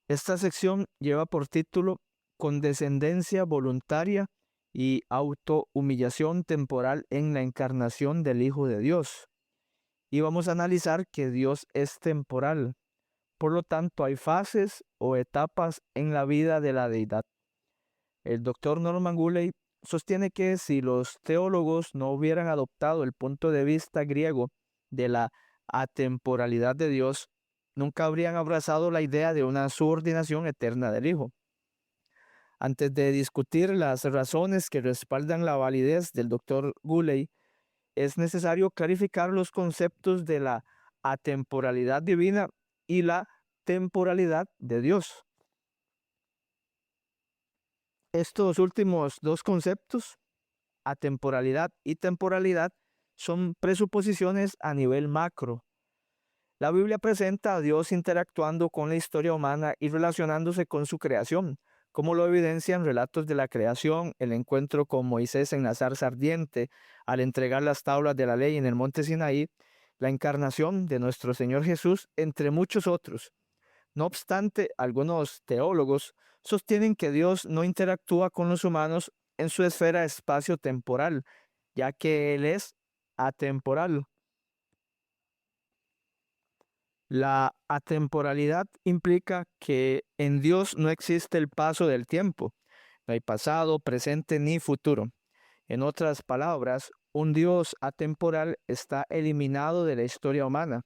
Esta sección lleva por título Condescendencia voluntaria y autohumillación temporal en la encarnación del Hijo de Dios. Y vamos a analizar que Dios es temporal. Por lo tanto, hay fases o etapas en la vida de la deidad. El doctor Norman Gulley sostiene que si los teólogos no hubieran adoptado el punto de vista griego de la atemporalidad de Dios, nunca habrían abrazado la idea de una subordinación eterna del Hijo. Antes de discutir las razones que respaldan la validez del doctor Gulley, es necesario clarificar los conceptos de la atemporalidad divina y la temporalidad de Dios. Estos últimos dos conceptos, atemporalidad y temporalidad, son presuposiciones a nivel macro. La Biblia presenta a Dios interactuando con la historia humana y relacionándose con su creación, como lo evidencian relatos de la creación, el encuentro con Moisés en la zarza ardiente, al entregar las tablas de la ley en el monte Sinaí, la encarnación de nuestro Señor Jesús, entre muchos otros. No obstante, algunos teólogos sostienen que Dios no interactúa con los humanos en su esfera espacio-temporal, ya que Él es atemporal. La atemporalidad implica que en Dios no existe el paso del tiempo, no hay pasado, presente ni futuro. En otras palabras, un Dios atemporal está eliminado de la historia humana.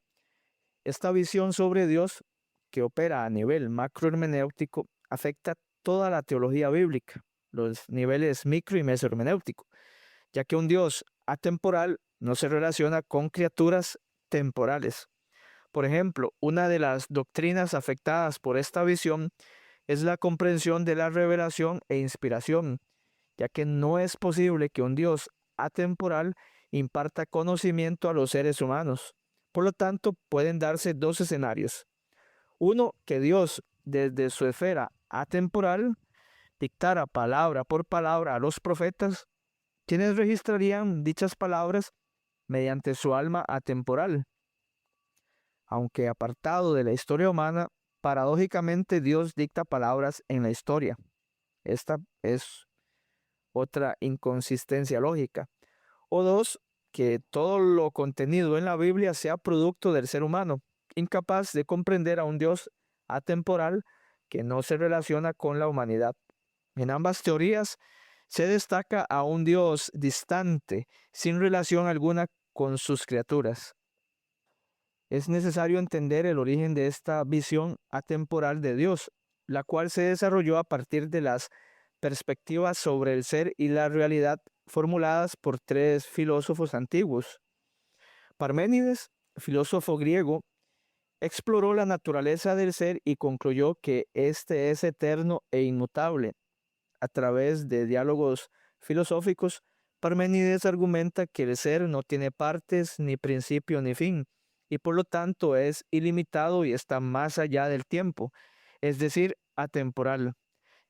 Esta visión sobre Dios, que opera a nivel macrohermenéutico, afecta toda la teología bíblica, los niveles micro y mesohermenéutico, ya que un Dios atemporal no se relaciona con criaturas temporales. Por ejemplo, una de las doctrinas afectadas por esta visión es la comprensión de la revelación e inspiración, ya que no es posible que un Dios atemporal imparta conocimiento a los seres humanos. Por lo tanto, pueden darse dos escenarios. Uno, que Dios, desde su esfera atemporal, dictara palabra por palabra a los profetas, quienes registrarían dichas palabras mediante su alma atemporal. Aunque apartado de la historia humana, paradójicamente Dios dicta palabras en la historia. Esta es otra inconsistencia lógica. O dos, que todo lo contenido en la Biblia sea producto del ser humano, incapaz de comprender a un Dios atemporal que no se relaciona con la humanidad. En ambas teorías se destaca a un Dios distante, sin relación alguna con sus criaturas. Es necesario entender el origen de esta visión atemporal de Dios, la cual se desarrolló a partir de las perspectivas sobre el ser y la realidad formuladas por tres filósofos antiguos. Parménides, filósofo griego, exploró la naturaleza del ser y concluyó que éste es eterno e inmutable. A través de diálogos filosóficos, Parménides argumenta que el ser no tiene partes, ni principio, ni fin, y por lo tanto es ilimitado y está más allá del tiempo, es decir, atemporal.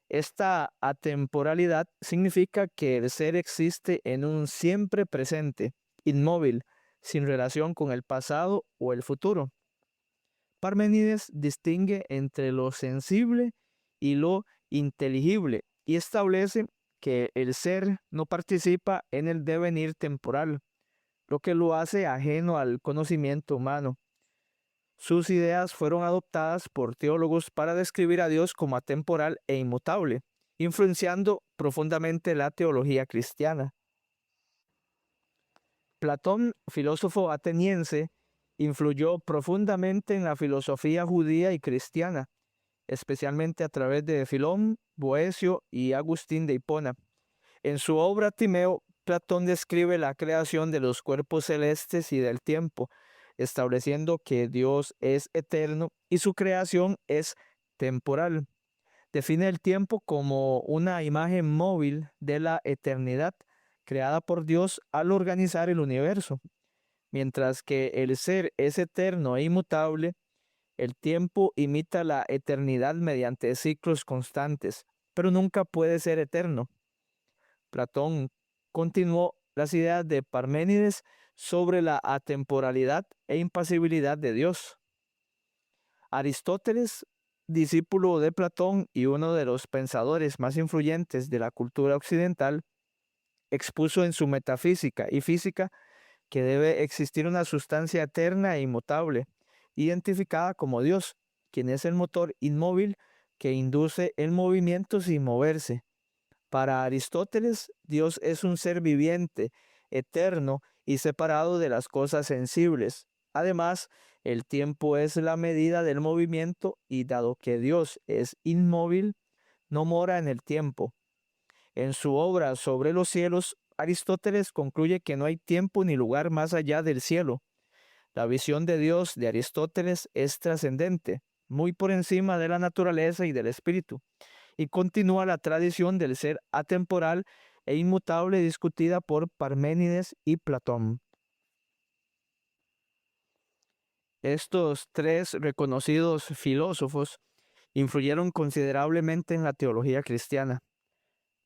Esta atemporalidad significa que el ser existe en un siempre presente, inmóvil, sin relación con el pasado o el futuro. Parménides distingue entre lo sensible y lo inteligible y establece que el ser no participa en el devenir temporal, lo que lo hace ajeno al conocimiento humano. Sus ideas fueron adoptadas por teólogos para describir a Dios como atemporal e inmutable, influenciando profundamente la teología cristiana. Platón, filósofo ateniense, influyó profundamente en la filosofía judía y cristiana, especialmente a través de Filón, Boecio y Agustín de Hipona. En su obra Timeo, Platón describe la creación de los cuerpos celestes y del tiempo, estableciendo que Dios es eterno y su creación es temporal. Define el tiempo como una imagen móvil de la eternidad creada por Dios al organizar el universo. Mientras que el ser es eterno e inmutable, el tiempo imita la eternidad mediante ciclos constantes, pero nunca puede ser eterno. Platón continuó las ideas de Parménides sobre la atemporalidad e impasibilidad de Dios. Aristóteles discípulo de Platón y uno de los pensadores más influyentes de la cultura occidental, expuso en su Metafísica y Física que debe existir una sustancia eterna e inmutable, identificada como Dios, quien es el motor inmóvil que induce el movimiento sin moverse. Para Aristóteles, Dios es un ser viviente, eterno y separado de las cosas sensibles. Además, el tiempo es la medida del movimiento y dado que Dios es inmóvil, no mora en el tiempo. En su obra Sobre los cielos, Aristóteles concluye que no hay tiempo ni lugar más allá del cielo. La visión de Dios de Aristóteles es trascendente, muy por encima de la naturaleza y del espíritu, y continúa la tradición del ser atemporal e inmutable discutida por Parménides y Platón. Estos tres reconocidos filósofos influyeron considerablemente en la teología cristiana.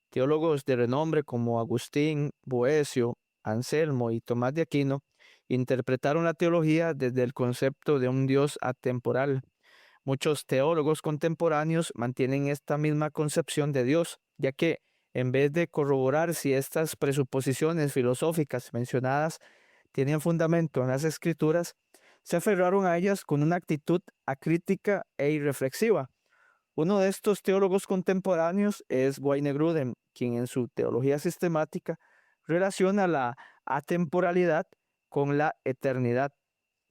Teólogos de renombre como Agustín, Boecio, Anselmo y Tomás de Aquino interpretaron la teología desde el concepto de un Dios atemporal. Muchos teólogos contemporáneos mantienen esta misma concepción de Dios, ya que en vez de corroborar si estas presuposiciones filosóficas mencionadas tienen fundamento en las escrituras, se aferraron a ellas con una actitud acrítica e irreflexiva. Uno de estos teólogos contemporáneos es Wayne Grudem, quien en su teología sistemática relaciona la atemporalidad con la eternidad.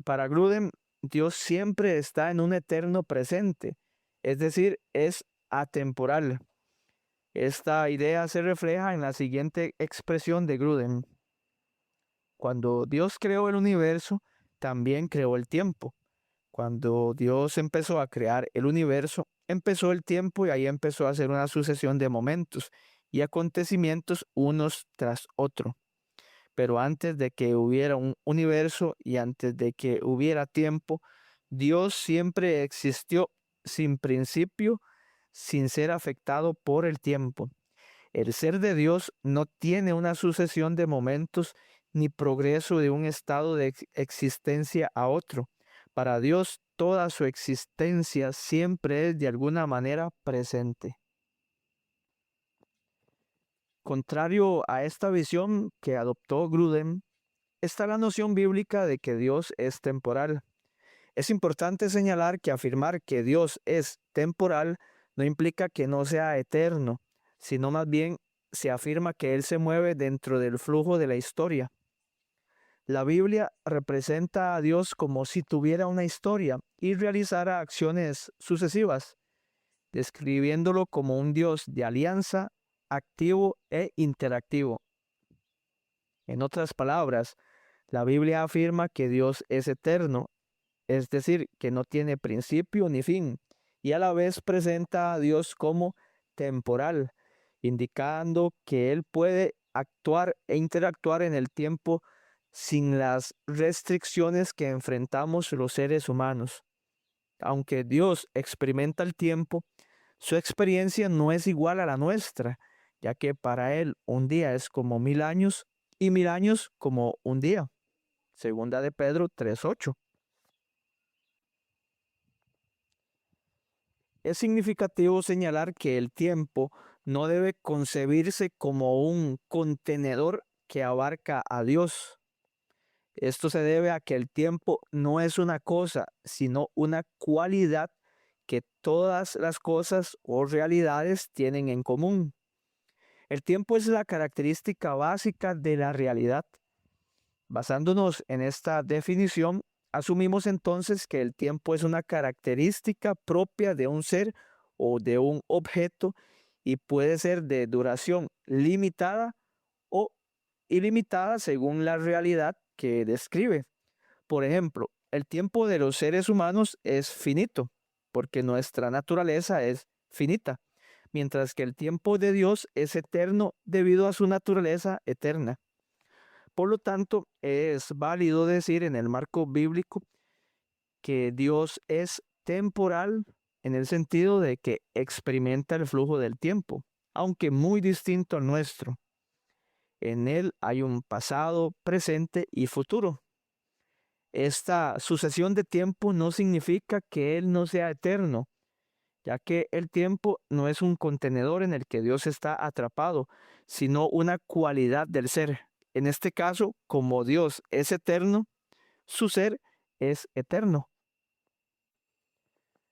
Para Grudem, Dios siempre está en un eterno presente, es decir, es atemporal. Esta idea se refleja en la siguiente expresión de Grudem. Cuando Dios creó el universo, también creó el tiempo. Cuando Dios empezó a crear el universo, empezó el tiempo y ahí empezó a hacer una sucesión de momentos y acontecimientos unos tras otro. Pero antes de que hubiera un universo y antes de que hubiera tiempo, Dios siempre existió sin principio, sin ser afectado por el tiempo. El ser de Dios no tiene una sucesión de momentos ni progreso de un estado de existencia a otro. Para Dios, toda su existencia siempre es de alguna manera presente. Contrario a esta visión que adoptó Grudem, está la noción bíblica de que Dios es temporal. Es importante señalar que afirmar que Dios es temporal no implica que no sea eterno, sino más bien se afirma que Él se mueve dentro del flujo de la historia. La Biblia representa a Dios como si tuviera una historia y realizara acciones sucesivas, describiéndolo como un Dios de alianza, activo e interactivo. En otras palabras, la Biblia afirma que Dios es eterno, es decir, que no tiene principio ni fin, y a la vez presenta a Dios como temporal, indicando que Él puede actuar e interactuar en el tiempo sin las restricciones que enfrentamos los seres humanos. Aunque Dios experimenta el tiempo, su experiencia no es igual a la nuestra, ya que para Él un día es como 1000 años y 1000 años como un día. Segunda de Pedro 3:8. Es significativo señalar que el tiempo no debe concebirse como un contenedor que abarca a Dios. Esto se debe a que el tiempo no es una cosa, sino una cualidad que todas las cosas o realidades tienen en común. El tiempo es la característica básica de la realidad. Basándonos en esta definición, asumimos entonces que el tiempo es una característica propia de un ser o de un objeto y puede ser de duración limitada o ilimitada según la realidad que describe. Por ejemplo, el tiempo de los seres humanos es finito, porque nuestra naturaleza es finita, mientras que el tiempo de Dios es eterno debido a su naturaleza eterna. Por lo tanto, es válido decir en el marco bíblico que Dios es temporal en el sentido de que experimenta el flujo del tiempo, aunque muy distinto al nuestro. En él hay un pasado, presente y futuro. Esta sucesión de tiempo no significa que Él no sea eterno. ya que el tiempo no es un contenedor en el que Dios está atrapado, sino una cualidad del ser. En este caso, como Dios es eterno, su ser es eterno.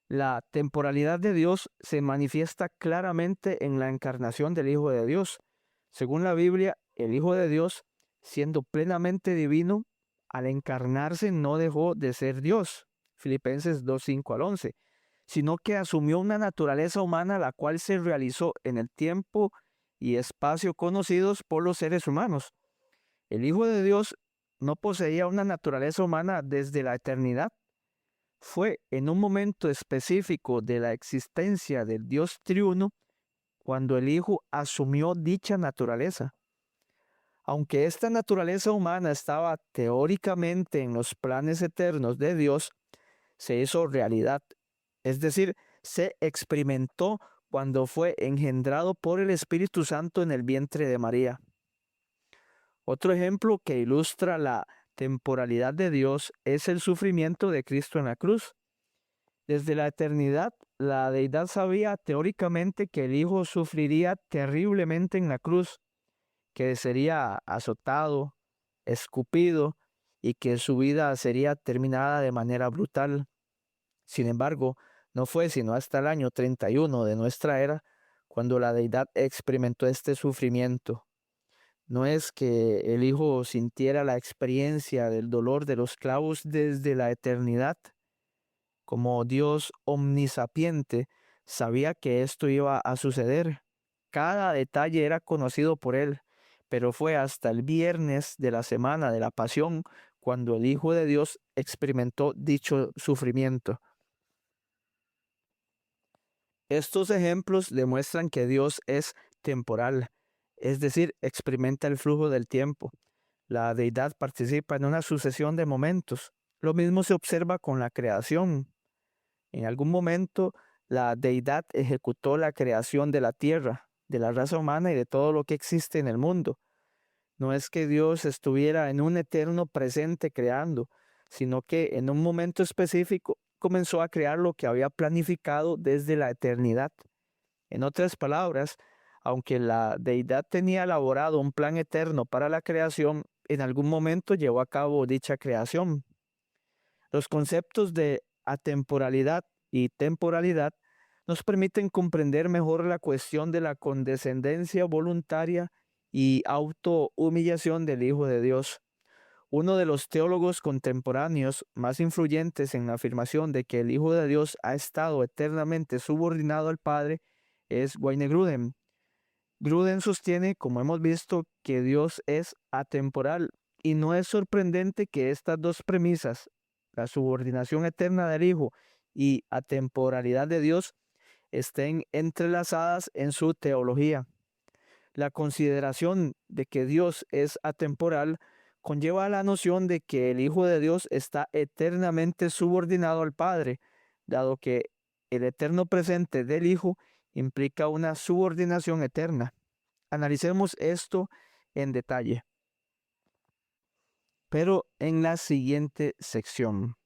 La temporalidad de Dios se manifiesta claramente en la encarnación del Hijo de Dios. Según la Biblia, el Hijo de Dios, siendo plenamente divino, al encarnarse no dejó de ser Dios, Filipenses 2:5 al 11, sino que asumió una naturaleza humana la cual se realizó en el tiempo y espacio conocidos por los seres humanos. El Hijo de Dios no poseía una naturaleza humana desde la eternidad. Fue en un momento específico de la existencia del Dios triuno cuando el Hijo asumió dicha naturaleza. Aunque esta naturaleza humana estaba teóricamente en los planes eternos de Dios, se hizo realidad, es decir, se experimentó cuando fue engendrado por el Espíritu Santo en el vientre de María. Otro ejemplo que ilustra la temporalidad de Dios es el sufrimiento de Cristo en la cruz. Desde la eternidad, la deidad sabía teóricamente que el Hijo sufriría terriblemente en la cruz, que sería azotado, escupido y que su vida sería terminada de manera brutal. Sin embargo, no fue sino hasta el año 31 de nuestra era cuando la deidad experimentó este sufrimiento. No es que el Hijo sintiera la experiencia del dolor de los clavos desde la eternidad. Como Dios omnisapiente, sabía que esto iba a suceder. Cada detalle era conocido por él, pero fue hasta el viernes de la semana de la Pasión cuando el Hijo de Dios experimentó dicho sufrimiento. Estos ejemplos demuestran que Dios es temporal, es decir, experimenta el flujo del tiempo. La deidad participa en una sucesión de momentos. Lo mismo se observa con la creación. En algún momento, la deidad ejecutó la creación de la tierra, de la raza humana y de todo lo que existe en el mundo. No es que Dios estuviera en un eterno presente creando, sino que en un momento específico comenzó a crear lo que había planificado desde la eternidad. En otras palabras, aunque la deidad tenía elaborado un plan eterno para la creación, en algún momento llevó a cabo dicha creación. Los conceptos de atemporalidad y temporalidad nos permiten comprender mejor la cuestión de la condescendencia voluntaria y autohumillación del Hijo de Dios. Uno de los teólogos contemporáneos más influyentes en la afirmación de que el Hijo de Dios ha estado eternamente subordinado al Padre es Wayne Grudem. Grudem sostiene, como hemos visto, que Dios es atemporal y no es sorprendente que estas dos premisas, la subordinación eterna del Hijo y atemporalidad de Dios, estén entrelazadas en su teología. La consideración de que Dios es atemporal conlleva la noción de que el Hijo de Dios está eternamente subordinado al Padre, dado que el eterno presente del Hijo implica una subordinación eterna. Analicemos esto en detalle, pero en la siguiente sección.